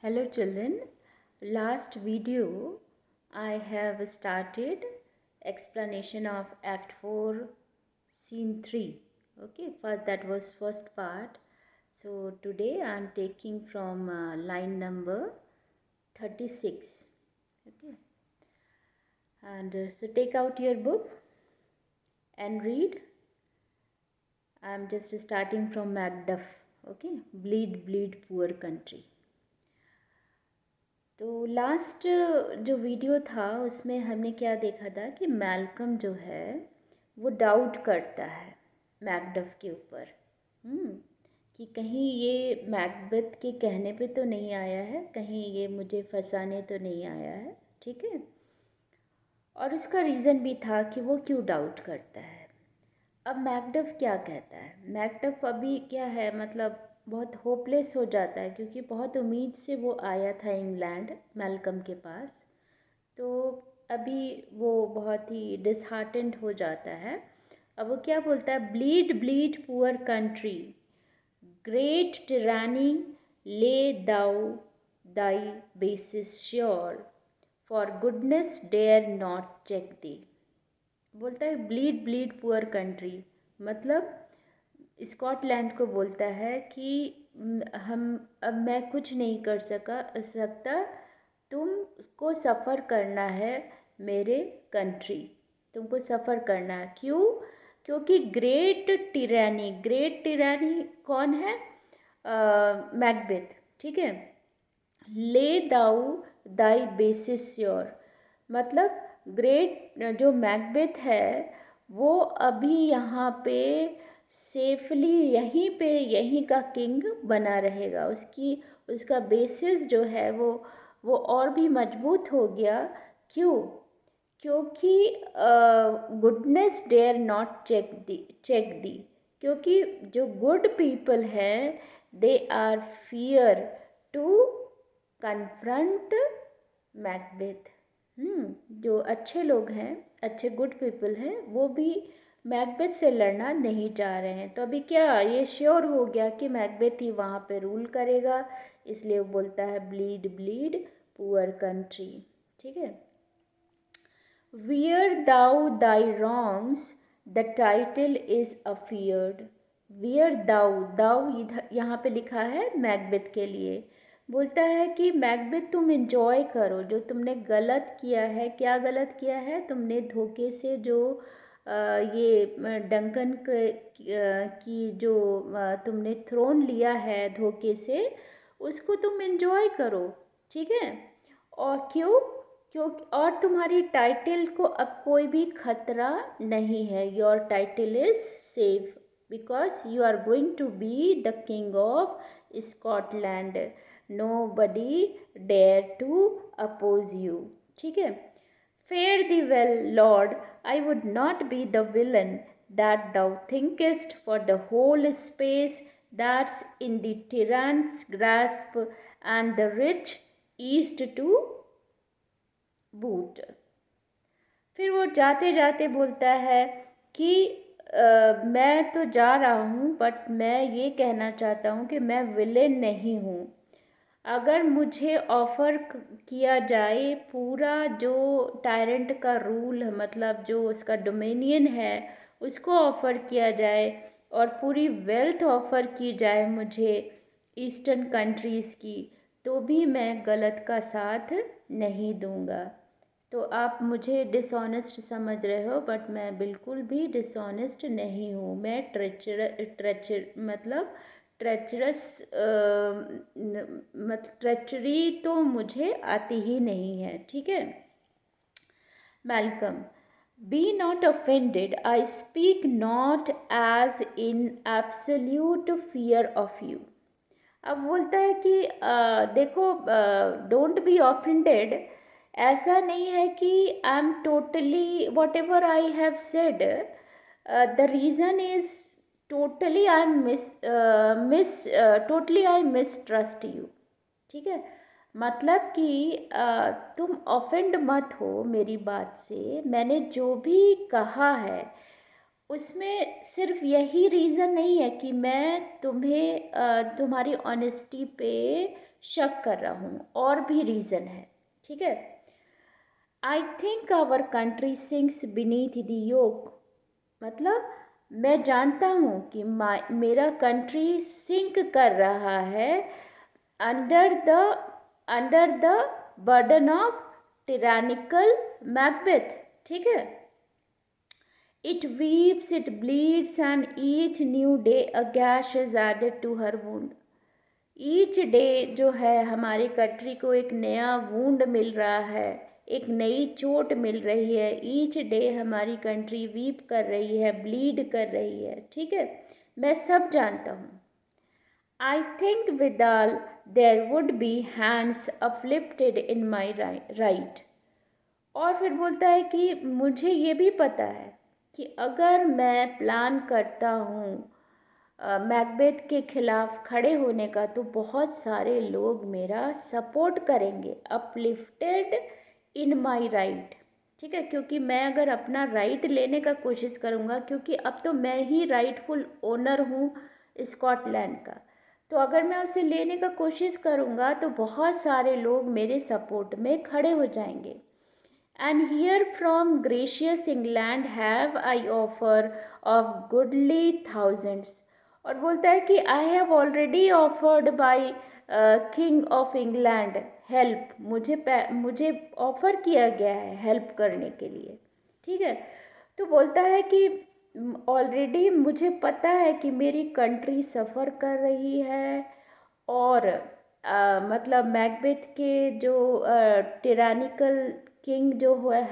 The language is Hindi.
Hello children, last video I have started explanation of Act 4 Scene 3. Okay, first that was first part. So today I am taking from line number 36. Okay, and so take out your book and read. I am just starting from Macduff. Okay, bleed, bleed, poor country. तो लास्ट जो वीडियो था उसमें हमने क्या देखा था कि मैल्कम जो है वो डाउट करता है मैकडफ के ऊपर कि कहीं ये मैकबेथ के कहने पे तो नहीं आया है, कहीं ये मुझे फंसाने तो नहीं आया है। ठीक है, और उसका रीज़न भी था कि वो क्यों डाउट करता है। अब मैकडफ क्या कहता है, मैकडफ अभी क्या है मतलब बहुत होपलेस हो जाता है क्योंकि बहुत उम्मीद से वो आया था इंग्लैंड मैल्कम के पास। तो अभी वो बहुत ही डिसहार्टेंड हो जाता है। अब वो क्या बोलता है, bleed bleed poor country, great tyranny lay thou thy basis sure, for goodness dare not check thee. बोलता है ब्लीड ब्लीड पुअर कंट्री, मतलब स्कॉटलैंड को बोलता है कि हम अब मैं कुछ नहीं कर सकता, तुमको सफ़र करना है मेरे कंट्री, तुमको सफ़र करना है। क्यों? क्योंकि ग्रेट टिरानी कौन है? मैकबेथ। ठीक है, ले दाऊ दाई बेसिस श्योर, मतलब ग्रेट जो मैकबेथ है वो अभी यहाँ पे सेफली यहीं का किंग बना रहेगा। उसका बेसिस जो है वो और भी मजबूत हो गया। क्यों? क्योंकि goodness dare not check thee, क्योंकि जो गुड पीपल हैं they are fear to confront Macbeth. जो अच्छे लोग हैं, अच्छे गुड पीपल हैं, वो भी मैकबेथ से लड़ना नहीं चाह रहे हैं। तो अभी क्या ये श्योर हो गया कि मैकबेथ ही वहाँ पे रूल करेगा, इसलिए वो बोलता है ब्लीड ब्लीड पुअर कंट्री। ठीक है, Wear thou thy wrongs, the title is afeared. Wear thou यहाँ पे लिखा है मैकबेथ के लिए। बोलता है कि मैकबेथ तुम इंजॉय करो जो तुमने गलत किया है। क्या गलत किया है? तुमने धोखे से जो ये डंकन की जो तुमने थ्रोन लिया है धोखे से, उसको तुम इंजॉय करो। ठीक है, और क्यों? क्योंकि और तुम्हारी टाइटल को अब कोई भी खतरा नहीं है। Your title is safe because you are going to be the king of Scotland, nobody dare to oppose you. ठीक है, fare thee well lord, I would not be the villain that thou thinkest, for the whole space that's in the tyrant's grasp and the rich east to boot. फिर वो जाते जाते बोलता है कि मैं तो जा रहा हूँ बट मैं ये कहना चाहता हूँ कि मैं विलेन नहीं हूँ। अगर मुझे ऑफ़र किया जाए पूरा जो टायरेंट का रूल मतलब जो उसका डोमिनियन है उसको ऑफ़र किया जाए और पूरी वेल्थ ऑफ़र की जाए मुझे ईस्टर्न कंट्रीज़ की, तो भी मैं गलत का साथ नहीं दूंगा। तो आप मुझे डिसऑनेस्ट समझ रहे हो बट मैं बिल्कुल भी डिसऑनेस्ट नहीं हूँ। मैं मतलब ट्रेचरस ट्रेचरी तो मुझे आती ही नहीं है। ठीक है, Malcolm, be not offended, I speak not as in absolute fear of you. अब बोलता है कि देखो, डोंट बी ऑफेंडेड, ऐसा नहीं है कि I am totally what ever I have said, the reason is totally I totally I mistrust you. ठीक है, मतलब कि तुम ऑफेंड मत हो मेरी बात से। मैंने जो भी कहा है उसमें सिर्फ यही रीज़न नहीं है कि मैं तुम्हें तुम्हारी ऑनेस्टी पे शक कर रहा हूँ, और भी रीज़न है, ठीक है। I think our country sinks beneath the yoke, मतलब मैं जानता हूँ कि मेरा कंट्री सिंक कर रहा है under the under the burden of tyrannical Macbeth, ठीक है। It weeps, it bleeds, and each new day a gash is added to her wound. Each day जो है हमारी कंट्री को एक नया वूंड मिल रहा है, एक नई चोट मिल रही है। ईच डे हमारी कंट्री वीप कर रही है, ब्लीड कर रही है, ठीक है। मैं सब जानता हूँ। I think withal there would be hands uplifted in my right. और फिर बोलता है कि मुझे ये भी पता है कि अगर मैं प्लान करता हूँ मैकबेथ के खिलाफ खड़े होने का, तो बहुत सारे लोग मेरा सपोर्ट करेंगे। अपलिफ्टेड इन माय राइट, ठीक है, क्योंकि मैं अगर अपना राइट लेने का कोशिश करूँगा, क्योंकि अब तो मैं ही राइटफुल ओनर हूँ स्कॉटलैंड का, तो अगर मैं उसे लेने का कोशिश करूँगा तो बहुत सारे लोग मेरे सपोर्ट में खड़े हो जाएंगे। And here from gracious England have I offer of goodly thousands। और बोलता है कि I have already offered by King of England help। मुझे ऑफ़र किया गया है हेल्प करने के लिए, ठीक है। तो बोलता है कि ऑलरेडी मुझे पता है कि मेरी कंट्री सफ़र कर रही है, और मतलब मैकबेथ के जो टिरानिकल किंग जो हुआ है